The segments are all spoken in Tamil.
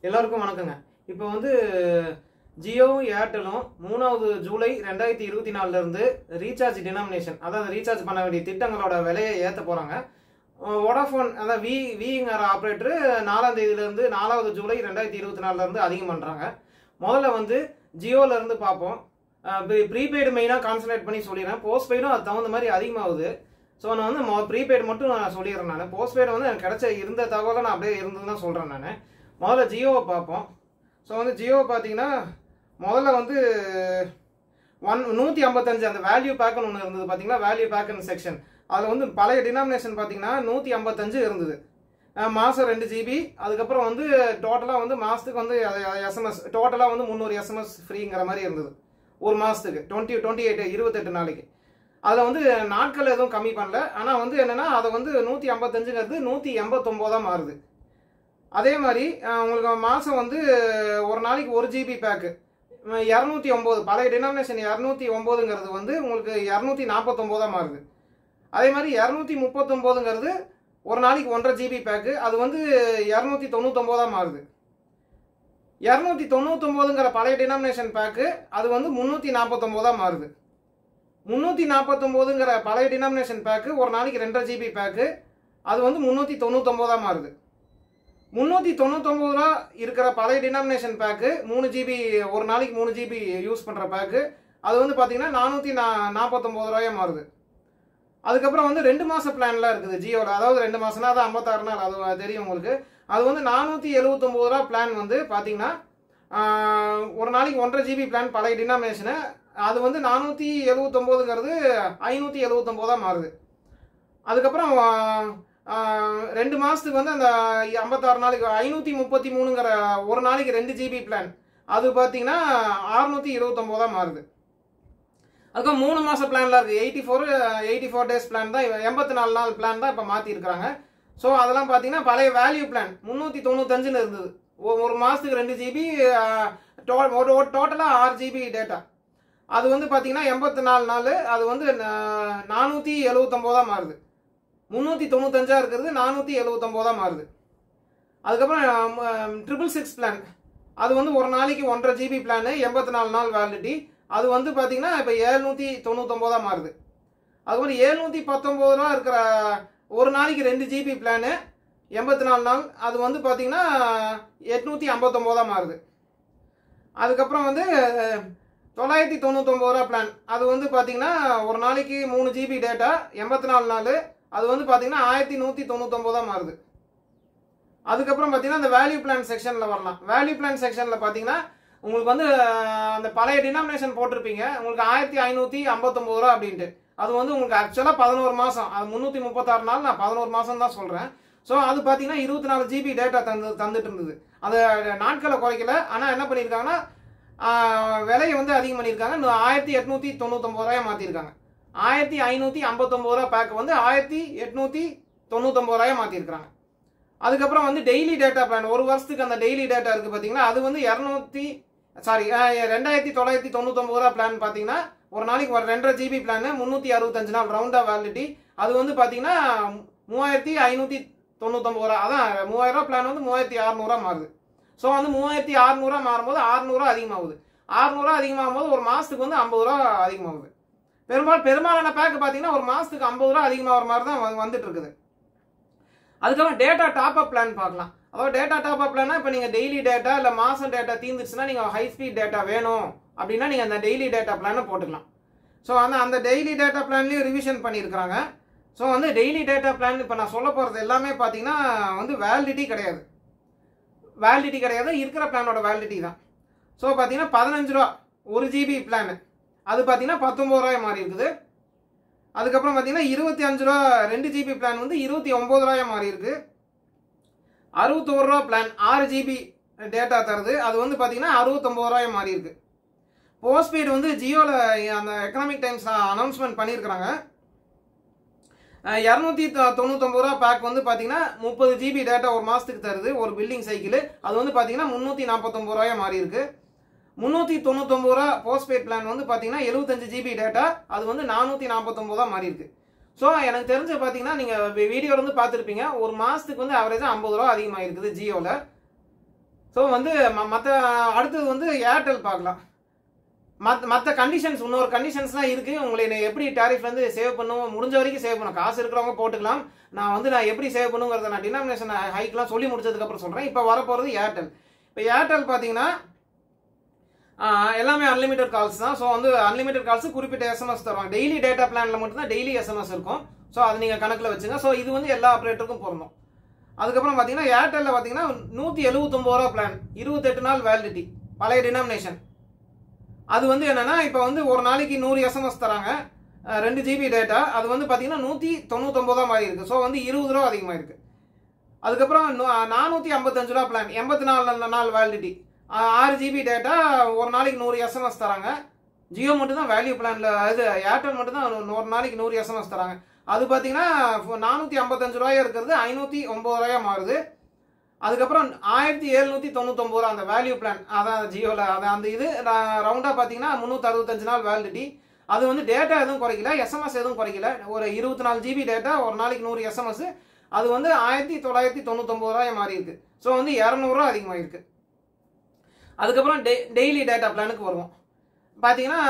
எல்லாருக்கும் வணக்கங்க. இப்போ வந்து ஜியோவும் ஏர்டெலும் 3வது ஜூலை 2024 இருந்து ரீசார்ஜ் டினாமினேஷன், அதாவது ரீசார்ஜ் பண்ண வேண்டிய திட்டங்களோட விலையை ஏற்ற போறாங்க. வோடாஃபோன் அதாவது விங்கிற ஆப்ரேட்டர் 4ஆம் தேதியிலிருந்து 4வது ஜூலை 2024 இருந்து அதிகம் பண்றாங்க. முதல்ல வந்து ஜியோல இருந்து பார்ப்போம். ப்ரீபெய்டு மெயினாக கான்சன்ட்ரேட் பண்ணி சொல்லிடுறேன். போஸ்ட்பெய்டும் அது தகுந்த மாதிரி அதிகமாகுது. ஸோ நான் வந்து ப்ரீபெய்டு மட்டும் நான் சொல்லிடுறேன். நான் போஸ்ட்பெய்டு வந்து எனக்கு கிடைச்ச இருந்த தகவலை நான் அப்படியே இருந்தது தான் சொல்கிறேன். நான் முதல்ல ஜியோவை பார்ப்போம். ஸோ வந்து ஜியோவை பார்த்தீங்கன்னா முதல்ல வந்து 155 அந்த வேல்யூ பேக்குன்னு ஒன்று இருந்தது பார்த்தீங்களா, வேல்யூ பேக்குன்னு செக்ஷன். அதில் வந்து பழைய டினாமினேஷன் பார்த்தீங்கன்னா 155 இருந்தது. மாதம் 2 GB. அதுக்கப்புறம் வந்து டோட்டலாக வந்து மாதத்துக்கு வந்து எஸ்எம்எஸ் டோட்டலாக வந்து 300 எஸ்எம்எஸ் ஃப்ரீங்கிற மாதிரி இருந்தது ஒரு மாதத்துக்கு. 28 நாளைக்கு. அதில் வந்து நாட்கள் எதுவும் கம்மி பண்ணல. ஆனால் வந்து என்னென்னா அதை வந்து 155ங்கிறது 189 மாறுது. அதே மாதிரி உங்களுக்கு மாதம் வந்து ஒரு நாளைக்கு 1 GB பேக்கு 209, பழைய டினாமினேஷன் 209ங்கிறது வந்து உங்களுக்கு 249 மாறுது. அதே மாதிரி 239ங்கிறது ஒரு நாளைக்கு 1.5 GB பேக்கு, அது வந்து 299 மாறுது. 299ங்கிற பழைய டினாமினேஷன் பேக்கு அது வந்து 349 மாறுது. 349ங்கிற பழைய டினாமினேஷன் பேக்கு ஒரு நாளைக்கு 2.5 GB பேக்கு, அது வந்து 399 மாறுது. 399 இருக்கிற பழைய டினாமினேஷன் பேக்கு 3 GB ஒரு நாளைக்கு 3 GB யூஸ் பண்ணுற பேக்கு, அது வந்து பார்த்தீங்கன்னா 449 மாறுது. அதுக்கப்புறம் வந்து 2 மாத பிளான்லாம் இருக்குது ஜியோட. அதாவது 2 மாதம்னா அது 56 நாள், அது தெரியும் உங்களுக்கு. அது வந்து 479 பிளான் வந்து பார்த்தீங்கன்னா ஒரு நாளைக்கு 1.5 GB பிளான் பழைய டினாமினேஷனு, அது வந்து 479ங்கிறது 579 மாறுது. அதுக்கப்புறம் 2 மாதத்துக்கு வந்து அந்த 56 நாளைக்கு 533ங்கிற ஒரு நாளைக்கு 2 GB பிளான், அது பார்த்தீங்கன்னா 629 மாறுது. அதுக்கப்புறம் 3 மாத பிளான்லாம் இருக்குது. 84 டேஸ் பிளான் தான், 84 நாள் பிளான் தான் இப்போ மாற்றிருக்கிறாங்க. ஸோ அதெல்லாம் பார்த்தீங்கன்னா பழைய வேல்யூ பிளான் 395ன்னு இருந்தது. ஒரு மாதத்துக்கு 2 GB, டோட்டலாக 6 GB டேட்டா. அது வந்து பார்த்தீங்கன்னா 84 நாள், அது வந்து 479 மாறுது. 395 இருக்கிறது 479 மாறுது. அதுக்கப்புறம் 666 பிளான், அது வந்து ஒரு நாளைக்கு 1.5 GB பிளான் 84 நாள் வேலிடிட்டி, அது வந்து பார்த்தீங்கன்னா இப்போ 799 மாறுது. அதுக்கப்புறம் 719 இருக்கிற ஒரு நாளைக்கு 2 GB பிளானு 84 நாள், அது வந்து பார்த்தீங்கன்னா 859 மாறுது. அதுக்கப்புறம் வந்து 999 பிளான், அது வந்து பார்த்தீங்கன்னா ஒரு நாளைக்கு 3 GB டேட்டா 84 நாள், அது வந்து பார்த்தீங்கன்னா 1199 மாறுது. அதுக்கப்புறம் பார்த்தீங்கன்னா அந்த வேல்யூ பிளான் செக்ஷனில் வரலாம். வேல்யூ பிளான் செக்ஷனில் பார்த்தீங்கன்னா உங்களுக்கு வந்து அந்த பழைய டினாமினேஷன் போட்டிருப்பீங்க, உங்களுக்கு 1559 அப்படின்ட்டு. அது வந்து உங்களுக்கு ஆக்சுவலாக 11 மாதம், அது 336 நாள், நான் 11 மாதம் தான் சொல்கிறேன். ஸோ அது பார்த்தீங்கன்னா 24 GB டேட்டா தந்துட்டு இருந்தது. அது நாட்களை குறைக்கல. ஆனால் என்ன பண்ணியிருக்காங்கன்னா விலையை வந்து அதிகம் பண்ணியிருக்காங்க. 1899 மாற்றிருக்காங்க. 1559 பேக் வந்து 1899 மாற்றிருக்காங்க. அதுக்கப்புறம் வந்து டெய்லி டேட்டா பிளான், ஒரு வருஷத்துக்கு அந்த டெய்லி டேட்டா இருக்குது பார்த்தீங்கன்னா, அது வந்து 2999 பிளான் பார்த்தீங்கன்னா ஒரு நாளைக்கு ஒரு 2.5 GB பிளான் 365 நாள் ரவுண்டாக வேலிடிட்டி, அது வந்து பார்த்தீங்கன்னா 3599. அதான் 3000 பிளான் வந்து 3600 மாறுது. ஸோ வந்து 3600 மாறும்போது 600 அதிகமாகுது. 600 அதிகமாகும் போது ஒரு மாதத்துக்கு வந்து 50 ரூபா அதிகமாகுது. பெரும்பாலான பேக்கு பார்த்தீங்கன்னா ஒரு மாதத்துக்கு 50 ரூபா அதிகமாகிற மாதிரி தான் வந்துட்டு இருக்குது. அதுக்கப்புறம் டேட்டா டாப் அப் பிளான் பார்க்கலாம். அதாவது டேட்டா டாப் அப் பிளான்னா இப்போ நீங்கள் டெய்லி டேட்டா இல்லை மாதம் டேட்டா தீர்ந்துச்சுன்னா நீங்கள் ஹை ஸ்பீட் டேட்டா வேணும் அப்படின்னா நீங்கள் அந்த டெய்லி டேட்டா பிளானை போட்டுக்கலாம். ஸோ அந்த டெய்லி டேட்டா பிளான்லேயும் ரிவிஷன் பண்ணியிருக்கிறாங்க. ஸோ வந்து டெய்லி டேட்டா பிளான் இப்போ நான் சொல்ல போகிறது எல்லாமே பார்த்தீங்கன்னா வந்து வேலிடிட்டி கிடையாது, இருக்கிற பிளானோட வேலிடிட்டி தான். ஸோ பார்த்தீங்கன்னா 15 ரூபா 1 GB பிளான், அது பார்த்தீங்கன்னா 19 மாறி இருக்குது. அதுக்கப்புறம் பார்த்தீங்கன்னா 25 ரூபா 2 GB பிளான் வந்து 29 மாறி இருக்கு. 61 ரூபா பிளான் 6 GB டேட்டா தருது, அது வந்து பார்த்தீங்கன்னா 69 மாறி இருக்கு. போஸ்ட்பெய்டு வந்து ஜியோவில் அந்த எக்கனாமிக் டைம்ஸ் அனௌன்ஸ்மெண்ட் பண்ணியிருக்கிறாங்க. 299 பேக் வந்து பார்த்தீங்கன்னா 30 GB டேட்டா ஒரு மாதத்துக்கு தருது ஒரு பில்லிங் சைக்கிள், அது வந்து பார்த்தீங்கன்னா 349 மாறி இருக்கு. 399 போஸ்ட்பெய்ட் பிளான் வந்து பார்த்தீங்கன்னா 75 GB டேட்டா, அது வந்து 449 மாறி இருக்கு. ஸோ எனக்கு தெரிஞ்சு பார்த்தீங்கன்னா நீங்கள் வீடியோ வந்து பார்த்துருப்பீங்க, ஒரு மாதத்துக்கு வந்து ஆவரேஜாக 50 ரூபா அதிகமாக இருக்குது ஜியோவில். ஸோ வந்து மற்ற அடுத்தது வந்து ஏர்டெல் பார்க்கலாம். மற்ற கண்டிஷன்ஸ் இன்னொரு கண்டிஷன்ஸ்லாம் இருக்குது. உங்களை எப்படி டேரிஃப்லேருந்து சேவ் பண்ணுவோம், முடிஞ்ச வரைக்கும் சேவ் பண்ணும். காசு இருக்கிறவங்க போட்டுக்கலாம். நான் எப்படி சேவ் பண்ணுங்கிறத நான் டினாமினேஷன் ஹைக்லாம் சொல்லி முடிச்சதுக்கப்புறம் சொல்கிறேன். இப்போ வரப்போகிறது ஏர்டெல். இப்போ ஏர்டெல் பார்த்தீங்கன்னா எல்லாமே அன்லிமிட்டட் கால்ஸ் தான். ஸோ வந்து அன்லிமிட்டட் கால்ஸ் குறிப்பிட்ட எஸ்எம்எஸ் தருவாங்க. டெய்லி டேட்டா பிளானில் மட்டும்தான் டெய்லி எஸ்எம்எஸ் இருக்கும். ஸோ அதை நீங்கள் கணக்கில் வச்சுங்க. ஸோ இது வந்து எல்லா ஆப்ரேட்டருக்கும் பொருந்தும். அதுக்கப்புறம் பார்த்தீங்கன்னா ஏர்டெல்லில் பார்த்தீங்கன்னா 179 ரூபா பிளான், 28 நாள் வேலிடிட்டி, பழைய டினாமினேஷன். அது வந்து என்னன்னா இப்போ வந்து ஒரு நாளைக்கு 100 எஸ்எம்எஸ் தராங்க, 2 GB டேட்டா. அது வந்து பார்த்தீங்கன்னா 199 மாதிரி இருக்குது. ஸோ வந்து 20 ரூபா அதிகமாக இருக்குது. அதுக்கப்புறம் 455 ரூபா பிளான், 84 நாள் வேலிடிட்டி, 6 GB டேட்டா, ஒரு நாளைக்கு 100 எஸ்எம்எஸ் தராங்க. ஜியோ மட்டும் தான் வேல்யூ பிளான்ல, இது ஏர்டெல் மட்டும் தான் ஒரு நாளைக்கு 100 எஸ்எம்எஸ் தராங்க. அது பார்த்தீங்கன்னா 455 ரூபாயா இருக்கிறது 509 ரூபாயா மாறுது. அதுக்கப்புறம் 1799 ரூபா அந்த வேல்யூ பிளான், அதான் ஜியோவில். அந்த இது ரவுண்டாக பார்த்தீங்கன்னா 365 நாள் வேலிடிட்டி. அது வந்து டேட்டா எதுவும் குறைக்கல, எஸ்எம்எஸ் எதுவும் குறைக்கல. ஒரு 24 GB டேட்டா, ஒரு நாளைக்கு 100 எஸ்எம்எஸ். அது வந்து 1999 ரூபாயா மாறி இருக்கு. ஸோ வந்து 200 ரூபா அதிகமாக இருக்கு. அதுக்கப்புறம் டெய்லி டேட்டா பிளானுக்கு வருவோம். பார்த்தீங்கன்னா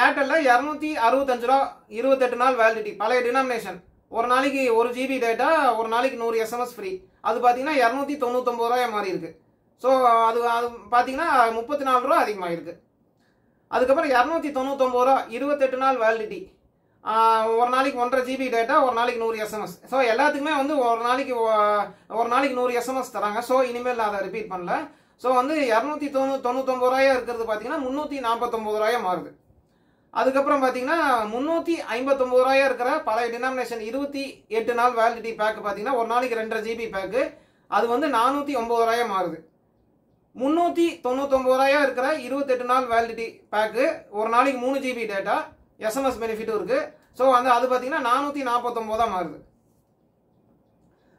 ஏர்டெல்ல 265 ரூபா, 28 நாள் வேலிடிட்டி, பழைய டினாமினேஷன். ஒரு நாளைக்கு 1 GB டேட்டா, ஒரு நாளைக்கு 100 எஸ்எம்எஸ் ஃப்ரீ. அது பார்த்தீங்கன்னா 299 ரூபாயா மாறி இருக்கு. ஸோ அது பார்த்தீங்கன்னா 34 ரூபா அதிகமாக இருக்கு. அதுக்கப்புறம் 299 ரூபா, 28 நாள் வேலிடிட்டி, ஒரு நாளைக்கு 1.5 GB டேட்டா, ஒரு நாளைக்கு 100 எஸ்எம்எஸ். ஸோ எல்லாத்துக்குமே வந்து ஒரு நாளைக்கு 100 எஸ்எம்எஸ் தராங்க. ஸோ இனிமேல் நான் அதை ரிப்பீட் பண்ணல. ஸோ வந்து 299 ரூபாயா இருக்கிறது பார்த்தீங்கன்னா 349 ரூபாயா மாறுது. அதுக்கப்புறம் பார்த்தீங்கன்னா 359 ரூபாயா இருக்கிற பழைய டினாமினேஷன் 28 நாள் வேலிடிட்டி பேக் பார்த்தீங்கன்னா ஒரு நாளைக்கு 2.5 GB பேக்கு, அது வந்து 409 ரூபாயா மாறுது. 399 ரூபாயா இருக்கிற 28 நாள் வேலிடிட்டி பேக்கு, ஒரு நாளைக்கு 3 GB டேட்டா, எஸ்எம்எஸ் பெனிஃபிட்டும் இருக்கு. ஸோ வந்து அது பார்த்தீங்கன்னா 449 மாறுது.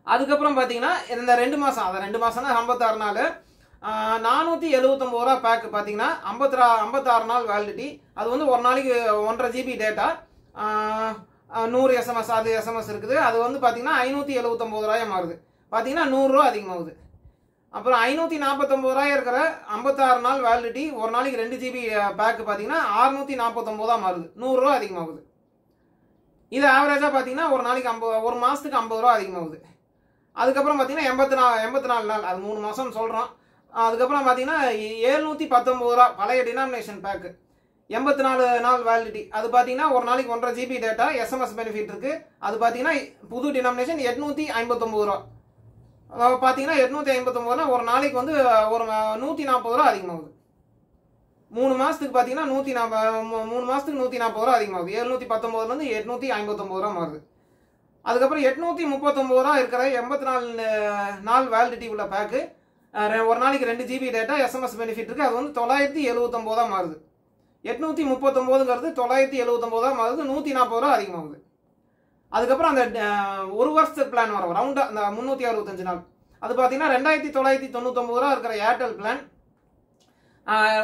அதுக்கப்புறம் பார்த்தீங்கன்னா இந்த 2 மாதம், அதை 2 மாதம்னா 56 நாள், 479 ரூபா பேக் பார்த்தீங்கன்னா 56 நாள் வேலிடிட்டி. அது வந்து ஒரு நாளைக்கு 1.5 GB டேட்டா, 100 எஸ்எம்எஸ், அது எஸ்எம்எஸ் இருக்குது. அது வந்து பார்த்தீங்கன்னா 579 ரூபாயா மாறுது. பார்த்தீங்கன்னா 100 ரூபா அதிகமாகுது. அப்புறம் 549 ரூபாயா இருக்கிற 56 நாள் வேலிடிட்டி, ஒரு நாளைக்கு 2 GB பேக் பார்த்தீங்கன்னா 649 மாறுது. 100 ரூபா அதிகமாகுது. இது ஆவரேஜாக பார்த்தீங்கன்னா ஒரு நாளைக்கு ஒரு மாதத்துக்கு 50 ரூபா அதிகமாகுது. அதுக்கப்புறம் பார்த்தீங்கன்னா 84 நாள், அது 3 மாதம் சொல்கிறோம். அதுக்கப்புறம் பார்த்தீங்கன்னா 719 ரூபா பழைய டினாமினேஷன் பேக்கு, 84 நாள் வேலிடிட்டி. அது பார்த்தீங்கன்னா ஒரு நாளைக்கு 1.5 GB டேட்டா, எஸ்எம்எஸ் பெனிஃபிட் இருக்கு. அது பார்த்தீங்கன்னா புது டினாமினேஷன் 859 ரூபா. பார்த்தீங்கன்னா 859 ஒரு நாளைக்கு வந்து ஒரு 140 ரூபா அதிகமாகுது. 3 மாதத்துக்கு பார்த்தீங்கன்னா 3 மாதத்துக்கு 140 ரூபா அதிகமாகுது. 719 859 ரூபா மாறுது. அதுக்கப்புறம் 839 ரூபா இருக்கிற 84 நாள் வேலிடிட்டி உள்ள பேக்கு, ஒரு நாளைக்கு 2 GB டேட்டா, எஸ்எம்எஸ் பெனிஃபிட் இருக்கு. அது வந்து 979 மாறுது. 839ங்கிறது 979 மாறுது. 140 ரூபா அதிகமாகுது. அதுக்கப்புறம் அந்த 1 வருஷத்துக்கு பிளான் வரும் ரவுண்டா, அந்த 365 நாள். அது பார்த்தீங்கன்னா 2999 ரூபா இருக்கிற ஏர்டெல் பிளான்,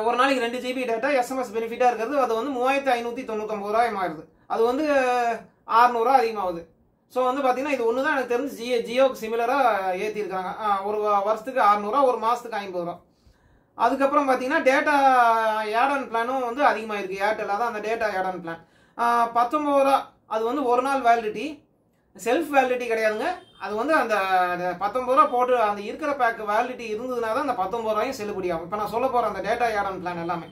ஒரு நாளைக்கு 2 GB டேட்டா, எஸ்எம்எஸ் பெனிஃபிட்டா இருக்கிறது. அது வந்து 3599 ரூபாய் மாறுது. அது வந்து 600 ரூபா அதிகமாகுது. ஸோ வந்து பார்த்தீங்கன்னா இது ஒன்று தான் எனக்கு தெரிஞ்சு ஜியோக்கு சிமிலராக ஏற்றிருக்காங்க. ஒரு வருஷத்துக்கு 600 ரூபா, ஒரு மாதத்துக்கு 50 ரூபா. அதுக்கப்புறம் பார்த்தீங்கன்னா டேட்டா ஆட்-ஆன் பிளானும் வந்து அதிகமாக இருக்குது. ஏர்டெல் தான் அந்த டேட்டா ஆட்-ஆன் பிளான் 19 ரூபா. அது வந்து ஒரு நாள் வேலிடிட்டி, செல்ஃப் வேலிடிட்டி கிடையாதுங்க. அது வந்து அந்த 19 ரூபா போட்டு அந்த இருக்கிற பேக் வேலிடிட்டி இருந்ததுனா தான் அந்த 19 ரூபாயும் செல்லுபடியாகும். இப்போ நான் சொல்ல போகிற அந்த டேட்டா ஆட்-ஆன் பிளான் எல்லாமே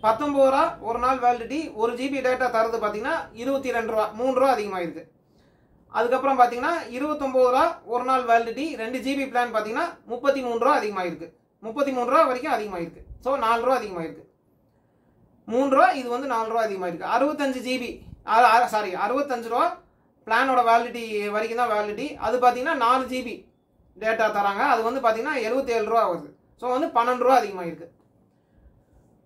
19 ரூபா, ஒரு நாள் வேலிடிட்டி, 1 GB டேட்டா தரது பார்த்தீங்கன்னா 22 ரூபா, 3 ரூபா அதிகமாக இருக்குது. அதுக்கப்புறம் பார்த்தீங்கன்னா 29 ரூபா, ஒரு நாள் வேலிடிட்டி, 2 GB பிளான் பார்த்தீங்கன்னா 33 ரூபா அதிகமாக இருக்கு. 33 ரூபா வரைக்கும் அதிகமாக இருக்கு. ஸோ 4 ரூபா அதிகமாக இருக்கு. 3 ரூபா, இது வந்து 4 ரூபா அதிகமாக இருக்கு. 65 GB, 65 ரூபா பிளானோட வேலிடிட்டி வரைக்கும் தான் வேலிடிட்டி. அது பார்த்தீங்கன்னா 4 GB டேட்டா தராங்க. அது வந்து பார்த்தீங்கன்னா 77 ரூபா வருது. ஸோ வந்து 12 ரூபா அதிகமாக இருக்கு.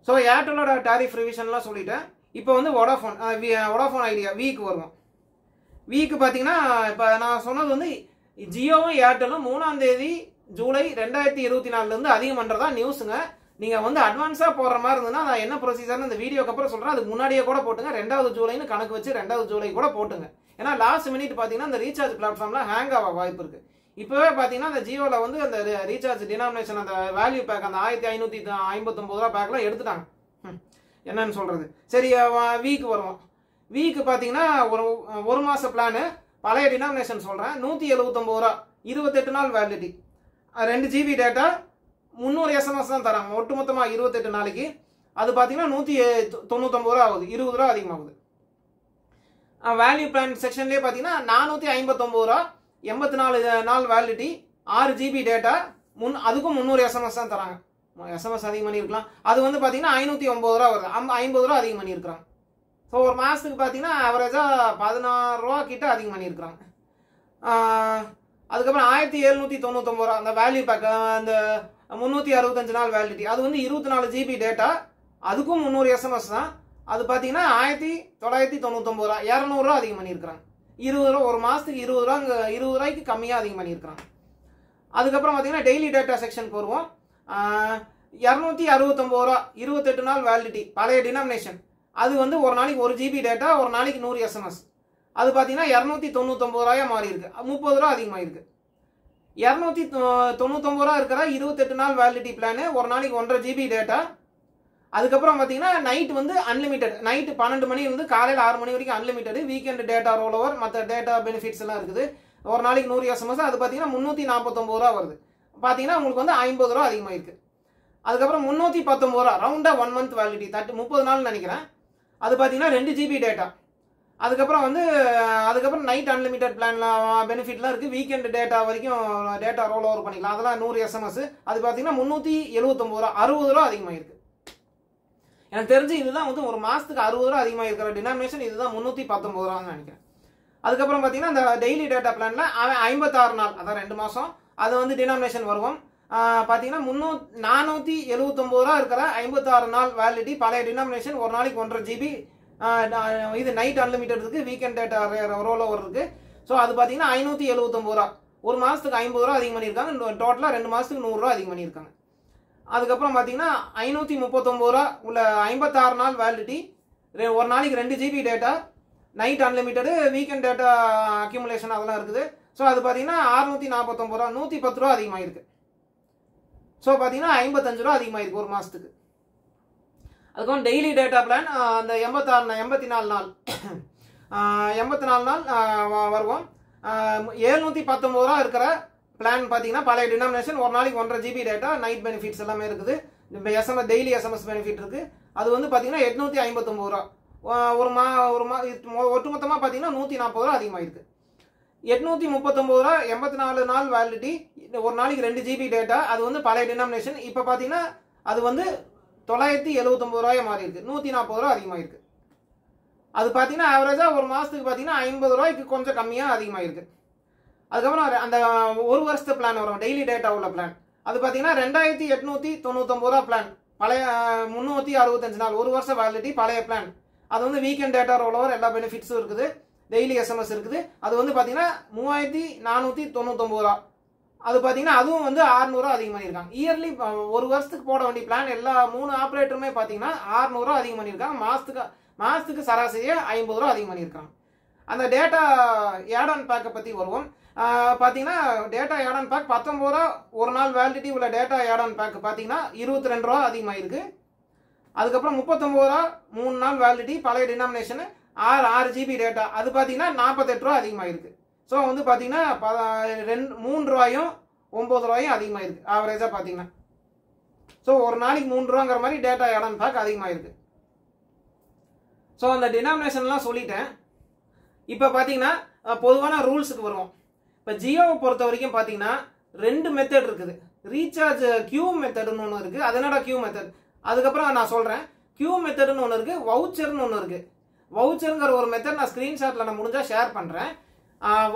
ஸோ ஏர்டெல்லோட டாரிஃப் ரிவிஷன்லாம் சொல்லிட்டேன். இப்போ வந்து வோடாஃபோன் ஐடியா வீக்கு வருவோம். வீக்கு பார்த்தீங்கன்னா இப்போ நான் சொன்னது வந்து ஜியோவும் ஏர்டெல்லும் 3ஆம் தேதி ஜூலை 2024 அதிகம் பண்ணுறதா நியூஸுங்க. நீங்கள் வந்து அட்வான்ஸாக போடுற மாதிரி இருந்ததுன்னா நான் என்ன ப்ரொசீஜர்னு இந்த வீடியோக்கு அப்புறம் சொல்கிறேன். அதுக்கு முன்னாடியே கூட போட்டுங்க. 2வது ஜூலைன்னு கணக்கு வச்சு 2வது ஜூலை கூட போட்டுங்க. ஏன்னா லாஸ்ட் மினிட் பார்த்தீங்கன்னா இந்த ரீசார்ஜ் பிளாட்ஃபார்மில் ஹேங் ஆக வாய்ப்பு இருக்குது. இப்போவே பார்த்தீங்கன்னா அந்த ஜியோவில் வந்து அந்த ரீசார்ஜ் டினாமினேஷன் அந்த வேல்யூ பேக் அந்த 1559 ரூபா பேக்லாம் எடுத்துட்டாங்க. என்னன்னு சொல்கிறது. சரி, வீக்கு வருவோம். வீக்கு பார்த்தீங்கன்னா ஒரு மாத பிளானு பழைய டினாமினேஷன் சொல்கிறேன், 179 ரூபா, 28 நாள் வேலிடிட்டி, 2 GB டேட்டா, 300 SMS தான் தராங்க ஒட்டுமொத்தமாக 28 நாளைக்கு. அது பார்த்தீங்கன்னா 199 ரூபா ஆகுது, 20 ரூபா அதிகமாகுது. வேல்யூ பிளான் செக்ஷன்லேயே பார்த்தீங்கன்னா 459 ரூபா, 84 நாள் வேலிடிட்டி, 6 GB டேட்டா, அதுக்கும் 300 SMS தான் தராங்க. SMS அதிகம் பண்ணியிருக்கலாம். அது வந்து பார்த்தீங்கன்னா 509 ரூபா வருது, 50 ரூபா அதிகம் பண்ணியிருக்கிறாங்க. ஸோ ஒரு மாதத்துக்கு பார்த்தீங்கன்னா ஆவரேஜாக 16 ரூபா கிட்ட அதிகம் பண்ணியிருக்கிறாங்க. அதுக்கப்புறம் 1799 ரூபா அந்த வேல்யூ பேக், அந்த 365 நாள் வேலிடிட்டி, அது வந்து 24 GB டேட்டா, அதுக்கும் 300 SMS தான். அது பார்த்தீங்கன்னா 1999 ரூபா, 200 ரூபா அதிகம் பண்ணியிருக்கிறாங்க. 20 ரூபா ஒரு மாதத்துக்கு 20 ரூபா, 20 ரூபாய்க்கு கம்மியாக அதிகம் பண்ணியிருக்கிறாங்க. அதுக்கப்புறம் பார்த்தீங்கன்னா டெய்லி டேட்டா செக்ஷனுக்கு வருவோம். 269 ரூபா, 28 நாள் வேலிடிட்டி, பழைய டினாமினேஷன். அது வந்து ஒரு நாளைக்கு 1 GB டேட்டா, ஒரு நாளைக்கு 100 SMS. அது பார்த்தீங்கன்னா 299 ரூபாயா மாறி இருக்கு, 30 ரூபா அதிகமாயிருக்கு. 299 ரூபா இருக்கிற 28 நாள் வேலிடிட்டி பிளானு, ஒரு நாளைக்கு 1.5 GB டேட்டா. அதுக்கப்புறம் பார்த்தீங்கன்னா நைட் வந்து அன்லிமிட்டட், நைட்டு 12 மணி இருந்து காலையில் 6 மணி வரைக்கும் unlimited, weekend data role over, மற்ற டேட்டா பெனிஃபிட்ஸ் எல்லாம் இருக்குது. ஒரு நாளைக்கு 100 SMS, அது பார்த்தீங்கன்னா 349 ரூபா வருது. பார்த்தீங்கன்னா உங்களுக்கு வந்து 50 ரூபா அதிகமாயிருக்கு. அதுக்கப்புறம் 319 ரூபா, ரவுண்டாக 1 மந்த் வேலிடிட்டி, 30 நாள் நினைக்கிறேன். அது பார்த்தீங்கன்னா 2 GB டேட்டா. அதுக்கப்புறம் வந்து அதுக்கப்புறம் நைட் அன்லிமிட்டட் பிளான்லாம் பெனிஃபிட்லாம் இருக்குது. வீக்கெண்ட் டேட்டா வரைக்கும் டேட்டா ரோல் ஓவர் பண்ணிக்கலாம், அதெல்லாம் 100 SMS. அது பார்த்தீங்கன்னா 379 ரூபா, 60 ரூபா அதிகமாகிருக்கு. எனக்கு தெரிஞ்சு இதுதான் வந்து ஒரு மாதத்துக்கு 60 ரூபா அதிகமாக இருக்கிற டினாமினேஷன் இதுதான், 319 ரூபான்னு நினைக்கிறேன். அதுக்கப்புறம் பார்த்தீங்கன்னா இந்த டெய்லி டேட்டா பிளானில் 56 நாள், அதான் 2 மாதம், அது வந்து டினாமினேஷன் வருவோம். பார்த்தீங்கன்னா 479 ரூபா இருக்கிற 56 நாள் வேலிடிட்டி, பழைய டினாமினேஷன், ஒரு நாளைக்கு 1.5 GB. இது நைட் அன்லிமிட்டட் இருக்குது, வீக்கெண்ட் டேட்டா ரோல் ஓவர் இருக்குது. ஸோ அது பார்த்தீங்கன்னா 579 ரூபா, ஒரு மாதத்துக்கு 50 ரூபா அதிகம் பண்ணியிருக்காங்க. டோட்டலாக 2 மாதத்துக்கு 100 ரூபா அதிகம் பண்ணியிருக்காங்க. அதுக்கப்புறம் பார்த்தீங்கன்னா 539 ரூபா உள்ள 56 நாள் வேலிடிட்டி, ஒரு நாளைக்கு 2 GB data, night unlimited, weekend data accumulation அதெல்லாம் இருக்குது. ஸோ அது பார்த்தீங்கன்னா 649 ரூபா, 110 ரூபா அதிகமாகிருக்கு. ஸோ பார்த்தீங்கன்னா 55 ரூபா அதிகமாகிருக்கு ஒரு மாதத்துக்கு. அதுக்கப்புறம் டெய்லி டேட்டா பிளான் அந்த 84 நாள் 84 நாள் வருவோம். 719 ரூபா இருக்கிற பிளான் பார்த்தீங்கன்னா பழைய டினாமினேஷன், ஒரு நாளைக்கு 1.5 GB டேட்டா, நைட் பெனிஃபிட்ஸ் எல்லாமே இருக்குது. இப்போ SMS டெய்லி SMS பெனிஃபிட் இருக்குது. அது வந்து பார்த்தீங்கன்னா 859 ரூபா, ஒட்டுமொத்தமாக பார்த்தீங்கன்னா 140 ரூபா அதிகமாகிருக்கு. 839 ரூபா, 84 நாள் வேலிடிட்டி, ஒரு நாளைக்கு 2 GB டேட்டா, அது வந்து பழைய டினாமினேஷன். இப்போ பார்த்தீங்கன்னா அது வந்து 979 ரூபாய் மாறி இருக்கு, 140 ரூபா அதிகமாகிருக்கு. அது பார்த்தீங்கன்னா ஆவரேஜாக ஒரு மாதத்துக்கு பார்த்தீங்கன்னா 50 ரூபாய்க்கு கொஞ்சம் கம்மியாக அதிகமாகிருக்கு. அதுக்கப்புறம் அந்த ஒரு வருஷத்து பிளான் வரும், டெய்லி டேட்டா உள்ள பிளான். அது பார்த்தீங்கன்னா 2899 ரூபா பிளான், பழைய 365 நாள், ஒரு வருஷம் வேலிடிட்டி, பழைய பிளான். அது வந்து வீக்கெண்ட் டேட்டா ரோல் ஓவர், எல்லா பெனிஃபிட்ஸும் இருக்குது, டெய்லி SMS இருக்குது. அது வந்து பார்த்தீங்கன்னா 3499 ரூபா. அது பார்த்தீங்கன்னா அதுவும் வந்து 600 ரூபா அதிகம் பண்ணியிருக்காங்க. இயர்லி ஒரு வருஷத்துக்கு போட வேண்டிய பிளான் எல்லா 3 ஆப்ரேட்டருமே பார்த்தீங்கன்னா 600 ரூபா அதிகம் பண்ணியிருக்காங்க. மாதத்துக்கு சராசரியாக 50 ரூபா அதிகம் பண்ணியிருக்காங்க. அந்த டேட்டா ஆட் ஆன் பேக்கை பற்றி வருவோம். பார்த்தீங்கன்னா டேட்டா ஆட் ஆன் பேக் 19 ரூபா, ஒரு நாள் வேலிடிட்டி உள்ள டேட்டா ஆட் ஆன் பேக் பார்த்தீங்கன்னா 22 ரூபா அதிகமாகிருக்கு. அதுக்கப்புறம் 39 ரூபா, 3 நாள் வேலிடிட்டி, பழைய டினாமினேஷனு, 6 GB டேட்டா, அது பார்த்தீங்கன்னா 48 ரூபா அதிகமாகிருக்கு. ஸோ வந்து பார்த்தீங்கன்னா 3 ரூபாயும் 9 ரூபாயும் அதிகமாகிருக்கு ஆவரேஜாக பார்த்தீங்கன்னா. ஸோ ஒரு நாளைக்கு 3 ரூபாங்கிற மாதிரி டேட்டா ஆட் ஆன் பேக் அதிகமாகிருக்கு. ஸோ அந்த டினாமினேஷன்லாம் சொல்லிட்டேன். இப்போ பார்த்தீங்கன்னா பொதுவான ரூல்ஸுக்கு வருவோம். இப்போ ஜியோவை பொறுத்த வரைக்கும் பார்த்தீங்கன்னா 2 மெத்தட் இருக்குது. ரீசார்ஜ் கியூ மெத்தடுன்னு ஒன்று இருக்குது. அது என்னடா கியூ மெத்தட், அதுக்கப்புறம் நான் சொல்கிறேன். கியூ மெத்தடுன்னு ஒன்று இருக்குது, வவுச்சர்னு ஒன்று இருக்குது. வவுச்சருங்கிற ஒரு மெத்தட் நான் ஸ்க்ரீன்ஷாட்டில் நான் முடிஞ்சால் ஷேர் பண்ணுறேன்.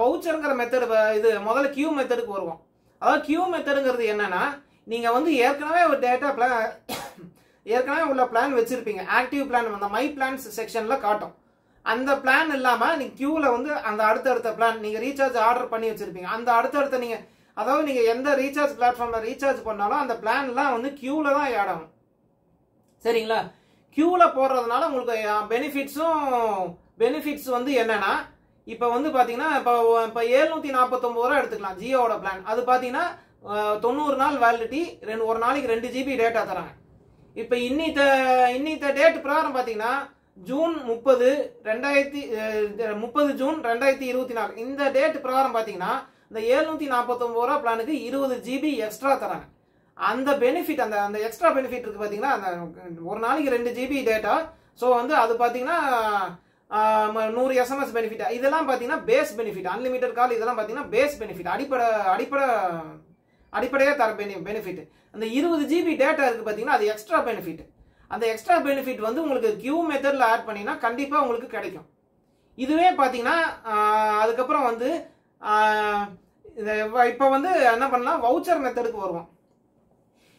வவுச்சருங்கிற மெத்தடு இது முதல்ல கியூ மெத்தடுக்கு வருவோம். அதாவது கியூ மெத்தடுங்கிறது என்னன்னா, நீங்கள் வந்து ஏற்கனவே ஒரு டேட்டா பிளான் ஏற்கனவே உள்ள பிளான் வச்சுருப்பீங்க, ஆக்டிவ் பிளான் அந்த மை பிளான்ஸ் செக்ஷனில் காட்டும். அந்த பிளான் இல்லாமல் நீங்கள் கியூவில் வந்து அந்த அடுத்தடுத்த பிளான் நீங்கள் ரீசார்ஜ் ஆர்டர் பண்ணி வச்சுருப்பீங்க. அந்த அடுத்தடுத்த நீங்கள் அதாவது நீங்கள் எந்த ரீசார்ஜ் பிளாட்ஃபார்மில் ரீசார்ஜ் பண்ணாலும் அந்த பிளான்லாம் வந்து கியூவில் தான் ஆட் ஆகும். சரிங்களா? கியூவில் போடுறதுனால உங்களுக்கு பெனிஃபிட்ஸ் வந்து என்னன்னா, இப்போ வந்து பார்த்தீங்கன்னா இப்போ 749 ரூபா எடுத்துக்கலாம் ஜியோவோட பிளான். அது பார்த்தீங்கன்னா 90 நாள் வேலிடிட்டி, ஒரு நாளைக்கு 2 GB டேட்டா தராங்க. இப்போ இன்னித்த டேட் பிரகாரம் பார்த்தீங்கன்னா ஜூன் 30 ஜூன் 2024 இந்த டேட் பிரகாரம் பார்த்தீங்கன்னா இந்த 749 ரூபா பிளானுக்கு 20 GB எக்ஸ்ட்ரா தராங்க. அந்த பெனிஃபிட் அந்த எக்ஸ்ட்ரா பெனிஃபிட் இருக்கு பார்த்தீங்கன்னா, அந்த ஒரு நாளைக்கு 2 GB டேட்டா. ஸோ வந்து அது பார்த்தீங்கன்னா 100 SMS பெனிஃபிட். இதெல்லாம் பார்த்தீங்கன்னா பேஸ் பெனிஃபிட். அன்லிமிட்டட் கால் இதெல்லாம் பார்த்தீங்கன்னா பேஸ் பெனிஃபிட், அடிப்படையாக தர பெனிஃபிட். அந்த 20 GB டேட்டா இருக்கு பார்த்தீங்கன்னா அது எக்ஸ்ட்ரா பெனிஃபிட். அந்த எக்ஸ்ட்ரா பெனிஃபிட் வந்து உங்களுக்கு கியூ மெத்தட்ல ஆட் பண்ணினா கண்டிப்பாக உங்களுக்கு கிடைக்கும். இதுவே பார்த்தீங்கன்னா அதுக்கப்புறம் வந்து இப்போ வந்து என்ன பண்ணலாம், வவுச்சர் மெத்தடுக்கு வருவோம்.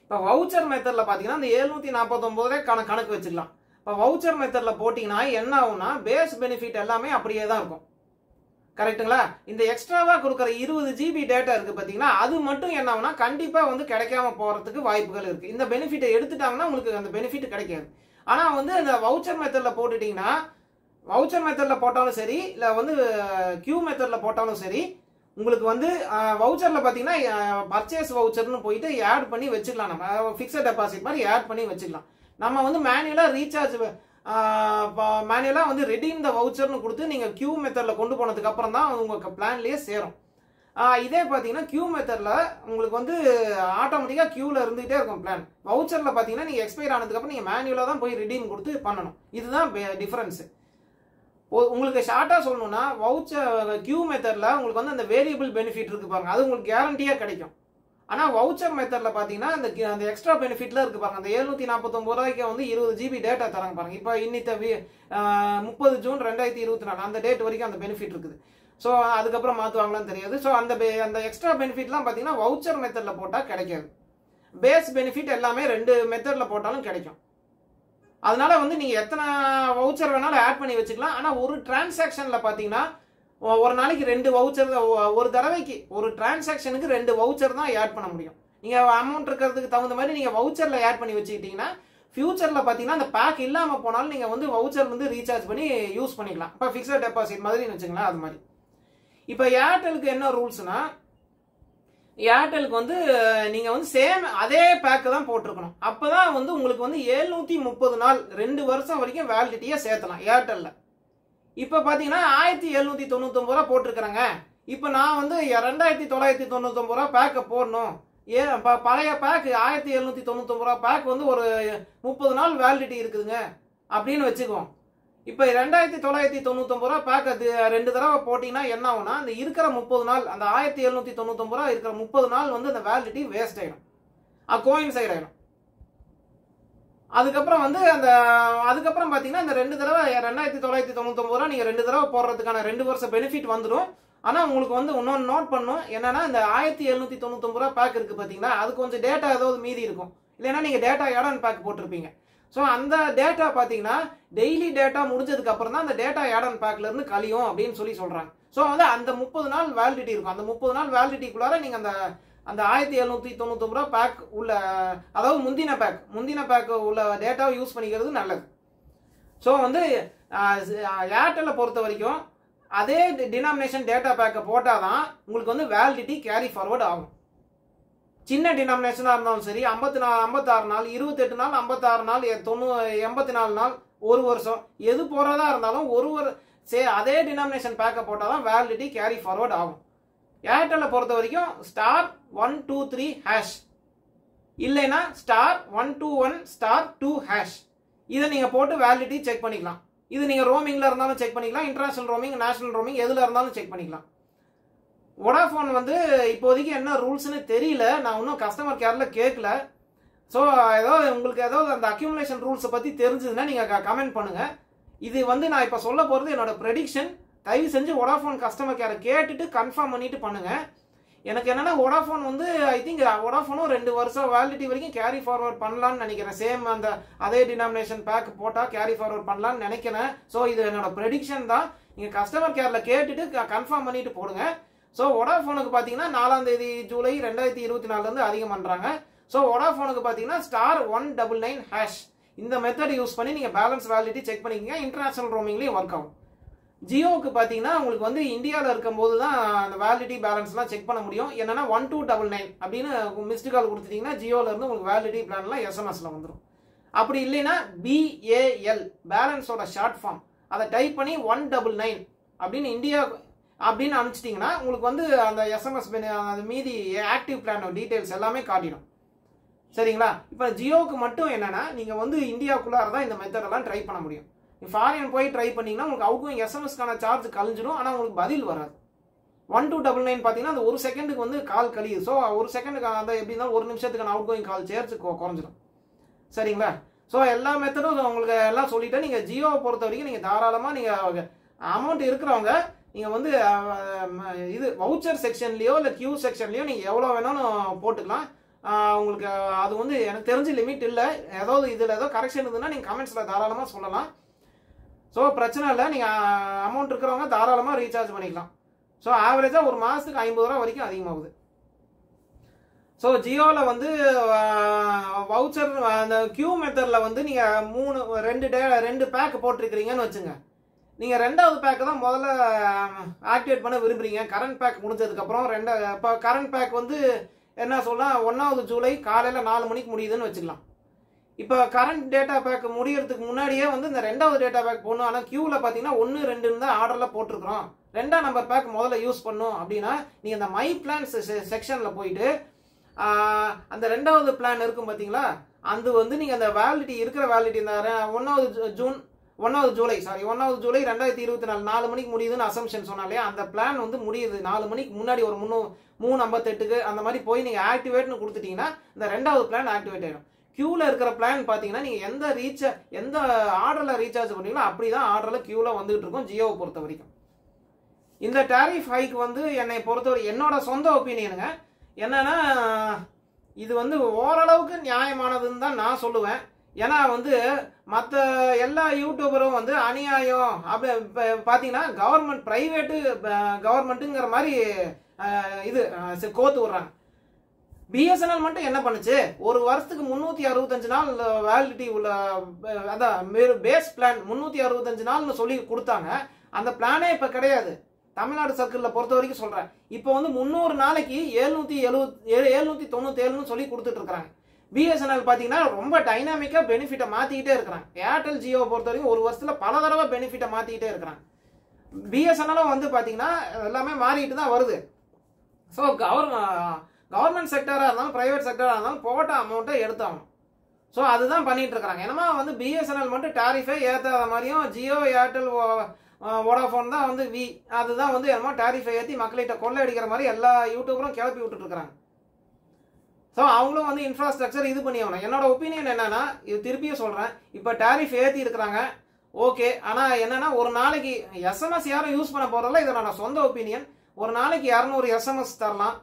இப்போ வவுச்சர் மெத்தடில் பார்த்தீங்கன்னா இந்த 749 கணக்கு வச்சுக்கலாம். இப்போ வவுச்சர் மெத்தடில் போட்டிங்கன்னா என்ன ஆகும்னா பேஸ் பெனிஃபிட் எல்லாமே அப்படியே தான் இருக்கும். கரெக்டுங்களா? இந்த எக்ஸ்ட்ராவாக கொடுக்குற 20 GB டேட்டா இருக்குது பார்த்தீங்கன்னா, அது மட்டும் என்ன ஆகும்னா கண்டிப்பாக வந்து கிடைக்காம போகிறதுக்கு வாய்ப்புகள் இருக்குது. இந்த பெனிஃபிட்டை எடுத்துட்டாங்கன்னா உங்களுக்கு அந்த பெனிஃபிட் கிடைக்காது. ஆனால் வந்து இந்த வவுச்சர் மெத்தடில் போட்டுட்டிங்கன்னா, வவுச்சர் மெத்தடில் போட்டாலும் சரி இல்லை வந்து கியூ மெத்தடில் போட்டாலும் சரி, உங்களுக்கு வந்து வவுச்சரில் பார்த்தீங்கன்னா பர்ச்சேஸ் வவுச்சர்னு போயிட்டு ஆட் பண்ணி வச்சுக்கலாம். நம்ம ஃபிக்ஸட் டெபாசிட் மாதிரி ஆட் பண்ணி வச்சுக்கலாம். நம்ம வந்து மேனுவலாக மேனுவலாக வந்து ரெடீம் த வவுச்சர்னு கொடுத்து நீங்கள் கியூ மெத்தடில் கொண்டு போனதுக்கு அப்புறம் தான் உங்களுக்கு பிளான்லேயே சேரும். இதே பார்த்தீங்கன்னா கியூ மெத்தடில் உங்களுக்கு வந்து ஆட்டோமேட்டிக்காக கியூவில் இருந்துகிட்டே இருக்கும் பிளான். வவுச்சரில் பார்த்தீங்கன்னா நீங்கள் எக்ஸ்பைர் ஆனதுக்கப்புறம் நீங்கள் மேனுவலாக தான் போய் ரெடீம் கொடுத்து பண்ணணும். இதுதான் டிஃபரன்ஸு. உங்களுக்கு ஷார்ட்டாக சொல்லணும்னா கியூ மெத்தடில் உங்களுக்கு வந்து அந்த வேரியபிள் பெனிஃபிட் இருக்கு பாருங்க, அது உங்களுக்கு கேரண்டியாக கிடைக்கும். ஆனால் வவுச்சர் மெத்தடில் பார்த்தீங்கன்னா அந்த எக்ஸ்ட்ரா பெனிஃபிட்ல இருக்கு பாருங்க. அந்த 749 ரூபாய்க்கு வந்து 20 GB டேட்டா தராங்க பாருங்க. இப்போ இன்னித்த 30 ஜூன் 2024 அந்த டேட் வரைக்கும் அந்த பெனிஃபிட் இருக்குது. ஸோ அதுக்கப்புறம் மாற்றுவாங்களான்னு தெரியாது. ஸோ அந்த எக்ஸ்ட்ரா பெனிஃபிட்லாம் பார்த்தீங்கன்னா வவுச்சர் மெத்தடில் போட்டால் கிடைக்காது. பேஸ் பெனிஃபிட் எல்லாமே 2 மெத்தடில் போட்டாலும் கிடைக்கும். அதனால வந்து நீங்க எத்தனை வவுச்சர் வேணாலும் ஆட் பண்ணி வச்சுக்கலாம். ஆனா ஒரு டிரான்சாக்ஷன்ல பாத்தீங்கன்னா ஒரு நாளைக்கு 2 வவுச்சர், ஒரு தடவைக்கு ஒரு டிரான்சாக்ஷனுக்கு 2 வவுச்சர் தான் ஆட் பண்ண முடியும். நீங்க அமௌண்ட் இருக்கிறதுக்கு தகுந்த மாதிரி நீங்க வவுச்சர்ல ஆட் பண்ணி வச்சுக்கிட்டீங்கன்னா ஃபியூச்சர்ல பாத்தீங்கன்னா அந்த பேக் இல்லாம போனாலும் நீங்க வந்து வவுச்சர் வந்து ரீசார்ஜ் பண்ணி யூஸ் பண்ணிக்கலாம். இப்போ ஃபிக்ஸட் டெபாசிட் மாதிரி வச்சுக்கலாம். அது மாதிரி இப்போ ஏர்டெலுக்கு என்ன ரூல்ஸ்னா, ஏர்டெலுக்கு வந்து நீங்க வந்து சேம் அதே பேக் தான் போட்டிருக்கணும். அப்பதான் வந்து உங்களுக்கு வந்து 730 நாள் 2 வருஷம் வரைக்கும் வேலிடிட்டியை சேர்த்தலாம் ஏர்டெல்ல. இப்ப பாத்தீங்கன்னா 1799 ரூபா போட்டிருக்கிறேங்க. இப்ப நான் வந்து 2999 ரூபா பேக்கை போடணும். பழைய பேக் 1799 ரூபா பேக் வந்து ஒரு 30 நாள் வேலிடிட்டி இருக்குதுங்க அப்படின்னு வச்சுக்குவோம். இப்ப 2999 ரூபா பேக் 2 தடவை போட்டீங்கன்னா என்ன ஆகும்னா, அந்த இருக்கிற 30 நாள், அந்த 1799 ரூபா இருக்கிற 30 நாள் வந்து அந்த வேலிடிட்டி வேஸ்ட் ஆயிடும், கோயின்சைட் ஆயிடும். அதுக்கப்புறம் வந்து அதுக்கப்புறம் பாத்தீங்கன்னா இந்த 2 தடவை 2999 ரூபா நீங்க 2 தடவை போடுறதுக்கான 2 வருஷம் பெனிஃபிட் வந்துடும். ஆனா உங்களுக்கு வந்து இன்னொன்று நோட் பண்ணும் என்னன்னா, இந்த 1799 ரூபா பேக் இருக்கு பாத்தீங்களா, அது கொஞ்சம் டேட்டா ஏதாவது மீதி இருக்கும். இல்லைன்னா நீங்க டேட்டா ஆட் பேக் போட்டிருப்பீங்க. ஸோ அந்த டேட்டா பார்த்தீங்கன்னா டெய்லி டேட்டா முடிஞ்சதுக்கு அப்புறம் தான் அந்த டேட்டா ஆட் அண்ட் பேக்ல இருந்து கழியும் அப்படின்னு சொல்றாங்க. ஸோ வந்து அந்த 30 நாள் வேலிடிட்டி இருக்கும். அந்த 30 நாள் வேலிடிட்டிக்குள்ளார நீங்க அந்த 1799 ரூபா பேக் உள்ள, அதாவது முந்தின பேக் உள்ள டேட்டாவை யூஸ் பண்ணிக்கிறது நல்லது. ஸோ வந்து ஏர்டெல்லை பொறுத்த வரைக்கும் அதே டினாமினேஷன் டேட்டா பேக்கை போட்டாதான் உங்களுக்கு வந்து வேலிடிட்டி கேரி ஃபார்வர்ட் ஆகும். சின்ன டினாமினேஷனா இருந்தாலும் சரி, 56 நாள், 28 நாள், 56 நாள், 84 நாள், ஒரு வருஷம், எது போறதா இருந்தாலும் அதே டினாமினேஷன் பேக்கை போட்டாதான் வேலிடிட்டி கேரி ஃபார்வர்ட் ஆகும். ஏர்டெல்லை பொறுத்த வரைக்கும் *123# இல்லைன்னா *121*2#. இதை நீங்க போட்டு வேலிடிட்டி செக் பண்ணிக்கலாம். இது நீங்க ரோமிங்ல இருந்தாலும் செக் பண்ணிக்கலாம், இன்டர்நேஷனல் ரோமிங், நேஷனல் ரோமிங் எதுல இருந்தாலும் செக் பண்ணிக்கலாம். வோடாஃபோன் வந்து இப்போதைக்கு என்ன ரூல்ஸ்னு தெரியல, நான் இன்னும் கஸ்டமர் கேர்ல கேட்கல. ஸோ உங்களுக்கு ஏதாவது அந்த அக்யூமுலேஷன் ரூல்ஸை பத்தி தெரிஞ்சதுன்னா நீங்க கமெண்ட் பண்ணுங்க. இது வந்து நான் இப்போ சொல்ல போறது என்னோட ப்ரெடிக்ஷன். தயவு செஞ்சு வோடாஃபோன் கஸ்டமர் கேரை கேட்டுட்டு கன்ஃபார்ம் பண்ணிட்டு பண்ணுங்க. எனக்கு என்னன்னா வோடாஃபோன் வந்து ஐ திங்க் வோடாஃபோனும் 2 வருஷம் வேலிடிட்டி வரைக்கும் கேரி ஃபார்வர்ட் பண்ணலாம்னு நினைக்கிறேன். சேம் அதே டினாமினேஷன் பேக் போட்டா கேரி ஃபார்வர்ட் பண்ணலாம்னு நினைக்கிறேன். ஸோ இது என்னோட ப்ரெடிக்ஷன் தான். நீங்க கஸ்டமர் கேர்ல கேட்டுட்டு கன்ஃபார்ம் பண்ணிட்டு போடுங்க. ஸோ வோடாஃபோனுக்கு பார்த்தீங்கன்னா 4 ஜூலை 2024 இருந்து அதிகம் பண்றாங்க. ஸோ வோடாஃபோனுக்கு பார்த்தீங்கன்னா *199# இந்த மெத்தட் யூஸ் பண்ணி நீங்க பேலன்ஸ் வேலிடிட்டி செக் பண்ணிக்கங்க. இன்டர்நேஷனல் ரோமிங்லயும் ஒர்க் ஆகும். ஜியோவுக்கு பார்த்தீங்கன்னா உங்களுக்கு வந்து இந்தியாவில் இருக்கும்போது தான் அந்த வேலிடிட்டி பேலன்ஸ்லாம் செக் பண்ண முடியும். என்னன்னா 1299 அப்படின்னு மிஸ்டு கால் கொடுத்துட்டீங்கன்னா ஜியோவில் இருந்து உங்களுக்கு வேலிடிட்டி பிளான்லாம் எஸ்எம்எஸ்ல வந்துடும். அப்படி இல்லைன்னா BAL பேலன்ஸோட ஷார்ட் ஃபார்ம் அதை டைப் பண்ணி 199 அப்படின்னு இந்தியா அப்படின்னு அனுப்பிச்சிட்டிங்கன்னா உங்களுக்கு வந்து அந்த எஸ்எம்எஸ் அந்த மீதி ஆக்டிவ் பிளான் டீட்டெயில்ஸ் எல்லாமே காட்டிடும். சரிங்களா? இப்போ ஜியோவுக்கு மட்டும் என்னன்னா நீங்கள் வந்து இந்தியாவுக்குள்ளார தான் இந்த மெத்தடெல்லாம் ட்ரை பண்ண முடியும். ஃபாரின் போய் ட்ரை பண்ணிங்கன்னா உங்களுக்கு அவுட்கோயிங் எஸ்எம்எஸ்க்கான சார்ஜ் கழிஞ்சிடும். ஆனால் உங்களுக்கு பதில் வராது. 1299 பார்த்தீங்கன்னா அந்த ஒரு செகண்டுக்கு வந்து கால் கழியுது. ஸோ ஒரு செகண்டுக்கு அந்த எப்படி இருந்தாலும் ஒரு நிமிஷத்துக்கான அவுட்கோயிங் கால் சேர்த்து குறைஞ்சிடும். சரிங்களா? ஸோ எல்லா மெத்தடும் உங்களுக்கு எல்லாம் சொல்லிவிட்டு நீங்கள் ஜியோவை பொறுத்த வரைக்கும் நீங்கள் தாராளமாக நீங்கள் அமௌண்ட் இருக்கிறவங்க நீங்கள் வந்து இது வவுச்சர் செக்ஷன்லேயோ இல்லை கியூ செக்ஷன்லேயோ நீங்கள் எவ்வளோ வேணாலும் போட்டுக்கலாம். உங்களுக்கு அது வந்து எனக்கு தெரிஞ்ச லிமிட் இல்லை. ஏதாவது இதில் ஏதோ கரெக்ஷன் இருந்ததுன்னா நீங்கள் கமெண்ட்ஸில் தாராளமாக சொல்லலாம். ஸோ பிரச்சனை இல்லை. நீங்கள் அமௌண்ட் இருக்கிறவங்க தாராளமாக ரீசார்ஜ் பண்ணிக்கலாம். ஸோ ஆவரேஜாக ஒரு மாதத்துக்கு 50 ரூபா வரைக்கும் அதிகமாகுது. ஸோ ஜியோவில் வந்து வவுச்சர் அந்த கியூ மெத்தடில் வந்து நீங்கள் ரெண்டு பேக் போட்டிருக்கிறீங்கன்னு வச்சுங்க. நீங்கள் ரெண்டாவது பேக்கை தான் முதல்ல ஆக்டிவேட் பண்ண விரும்புகிறீங்க. கரண்ட் பேக் முடிஞ்சதுக்கப்புறம் இப்போ கரண்ட் பேக் வந்து என்ன சொல்லலாம் 1 ஜூலை காலையில் 4 மணிக்கு முடியுதுன்னு வச்சுக்கலாம். இப்போ கரண்ட் டேட்டா பேக் முடியறதுக்கு முன்னாடியே வந்து இந்த ரெண்டாவது டேட்டா பேக் போடணும். ஆனால் கியூவில் பார்த்தீங்கன்னா 1, 2 தான் ஆர்டரில் போட்டிருக்கிறோம். 2ஆம் நம்பர் பேக் முதல்ல யூஸ் பண்ணும் அப்படின்னா நீங்கள் இந்த மை பிளான்ஸ் செக்ஷனில் போயிட்டு அந்த ரெண்டாவது பிளான் இருக்கும் பார்த்தீங்களா, அது வந்து நீங்கள் அந்த வேலிடிட்டி இருக்கிற வேலிடிட்டி இந்த 1 ஜூலை 2024 4 மணிக்கு முடியுதுன்னு அசம்ஷன் சொன்னாலே அந்த பிளான் வந்து முடியுது 4 மணிக்கு முன்னாடி ஒரு 3:58க்கு அந்த மாதிரி போய் நீங்கள் ஆக்டிவேட்னு கொடுத்துட்டீங்கன்னா இந்த ரெண்டாவது பிளான் ஆக்டிவேட் ஆகிடும். கியூவில் இருக்கிற பிளான் பார்த்தீங்கன்னா நீங்கள் எந்த ஆர்டரில் ரீசார்ஜ் பண்ணீங்களோ அப்படி தான் ஆர்டரில் கியூவில் வந்துகிட்டு இருக்கும் ஜியோவை பொறுத்த வரைக்கும். இந்த டாரிஃப் ஹைக் வந்து என்னை பொறுத்தவரை என்னோட சொந்த ஒப்பீனியனுங்க. என்னன்னா இது வந்து ஓரளவுக்கு நியாயமானதுன்னு தான் நான் சொல்லுவேன். ஏன்னா வந்து மற்ற எல்லா யூடியூபரும் வந்து அநியாயம் அப்படி பார்த்தீங்கன்னா கவர்மெண்ட் பிரைவேட்டு கவர்மெண்ட்டுங்கிற மாதிரி இது கோத்து விடுறாங்க. பிஎஸ்என்எல் மட்டும் என்ன பண்ணுச்சு, ஒரு வருஷத்துக்கு 365 நாள் வேலிடிட்டி உள்ள அதான் பேஸ் பிளான் 365 நாள்னு சொல்லி கொடுத்தாங்க. அந்த பிளானே இப்போ கிடையாது. தமிழ்நாடு சர்க்கிளில் பொறுத்த வரைக்கும் சொல்கிறேன். இப்போ வந்து 300 நாளைக்கு 797ன்னு சொல்லி கொடுத்துட்டு இருக்கிறாங்க. பிஎஸ்என்எல் பார்த்தீங்கன்னா ரொம்ப டைனாமிக்காக பெனிஃபிட்டை மாற்றிக்கிட்டே இருக்கிறாங்க. ஏர்டெல் ஜியோவை பொறுத்த வரைக்கும் ஒரு வருஷத்தில் பல தடவை பெனிஃபிட்டை மாற்றிக்கிட்டே இருக்கிறாங்க. பிஎஸ்என்எலும் வந்து பார்த்தீங்கன்னா எல்லாமே மாறிட்டு தான் வருது. ஸோ கவர்மெண்ட் செக்டராக இருந்தாலும் ப்ரைவேட் செக்டராக இருந்தாலும் போட்ட அமௌண்ட்டை எடுத்தாகணும். ஸோ அதுதான் பண்ணிட்டு இருக்கிறாங்க. ஏன்னா வந்து பிஎஸ்என்எல் மட்டும் டாரிஃபே ஏற்றாத மாதிரியும் ஜியோ ஏர்டெல் வோடாஃபோன் தான் வந்து அதுதான் வந்து என்னமோ டாரிஃபை ஏற்றி மக்கள்கிட்ட கொள்ளை அடிக்கிற மாதிரி எல்லா யூடியூபரும் கிளப்பி விட்டுட்டு இருக்கிறாங்க. ஸோ அவங்களும் வந்து இன்ஃப்ராஸ்ட்ரக்சர் இது பண்ணி ஆகணும். என்னோட ஒப்பீனியன் என்னன்னா, இது திருப்பியும் சொல்கிறேன், இப்போ டாரிஃப் ஏற்றி இருக்கிறாங்க ஓகே. ஆனால் என்னன்னா ஒரு நாளைக்கு எஸ்எம்எஸ் யாரும் யூஸ் பண்ண போகிறதில்ல. இது என்னோட சொந்த ஒப்பீனியன். ஒரு நாளைக்கு 200 எஸ்எம்எஸ் தரலாம்.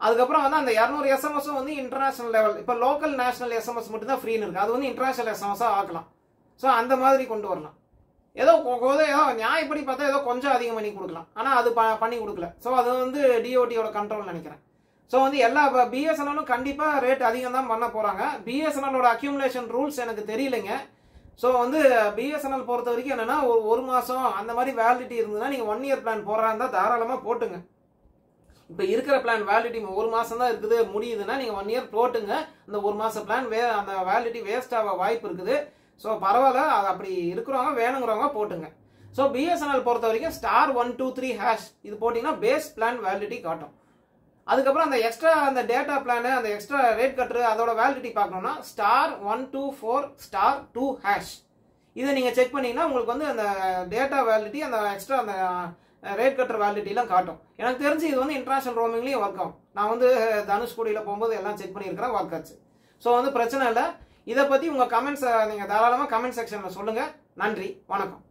அதுக்கப்புறம் வந்து அந்த 200 எஸ்எம்எஸும் வந்து இன்டர்நேஷனல் லெவல், இப்போ லோக்கல் நேஷனல் எஸ்எம்எஸ் மட்டும் தான் ஃப்ரீன்னு இருக்குது. அது வந்து இன்டர்நேஷனல் எஸ்எம்எஸாக ஆக்கலாம். ஸோ அந்த மாதிரி கொண்டு வரலாம். ஏதோ நியாயப்படி பார்த்தா ஏதோ கொஞ்சம் அதிகம் பண்ணி கொடுக்கலாம். ஆனால் அது பண்ணி கொடுக்கல. ஸோ அது வந்து டிஓடியோட கண்ட்ரோல் நினைக்கிறேன். ஸோ வந்து எல்லா பிஎஸ்என்எலும் கண்டிப்பாக ரேட் அதிகம் தான் பண்ண போகிறாங்க. பிஎஸ்என்எலோட அக்யூமுலேஷன் ரூல்ஸ் எனக்கு தெரியலைங்க. ஸோ வந்து பிஎஸ்என்எல் பொறுத்த வரைக்கும் என்னென்னா ஒரு மாதம் அந்த மாதிரி வேலிடிட்டி இருந்ததுன்னா நீங்கள் 1 இயர் பிளான் போடுறா இருந்தால் தாராளமாக போட்டுங்க. இப்போ இருக்கிற பிளான் வேலிடிட்டி 1 மாதம் தான் இருக்குது முடியுதுன்னா நீங்கள் 1 இயர் போட்டுங்க. அந்த 1 மாதம் பிளான் அந்த வேலிடிட்டி வேஸ்ட் ஆக வாய்ப்பு இருக்குது. ஸோ பரவாயில்ல, அது அப்படி இருக்கிறவங்க வேணுங்கிறவங்க போட்டுங்க. ஸோ பிஎஸ்என்எல் பொறுத்த வரைக்கும் *123# இது போட்டிங்கன்னா பேஸ் பிளான் வேலிடிட்டி காட்டும். அதுக்கப்புறம் அந்த எக்ஸ்ட்ரா அந்த டேட்டா பிளானு அந்த எக்ஸ்ட்ரா ரேட் கட்டுரு அதோட வேலிடிட்டி பார்க்கணும்னா *124*2# இதை நீங்கள் செக் பண்ணீங்கன்னா உங்களுக்கு வந்து அந்த டேட்டா வேலிடிட்டி அந்த எக்ஸ்ட்ரா அந்த ரேட் கட்டுற வேலிடிட்டிலாம் காட்டும். எனக்கு தெரிஞ்சு இது வந்து இன்டர்நேஷனல் ரோமிங்லேயும் ஒர்க் ஆகும். நான் வந்து தனுஷ்கோடியில் போகும்போது எல்லாம் செக் பண்ணியிருக்கிறேன், ஒர்க் ஆச்சு. ஸோ வந்து பிரச்சனை இல்லை. இதை பற்றி உங்கள் கமெண்ட்ஸை நீங்கள் தாராளமாக கமெண்ட் செக்ஷனில் சொல்லுங்கள். நன்றி, வணக்கம்.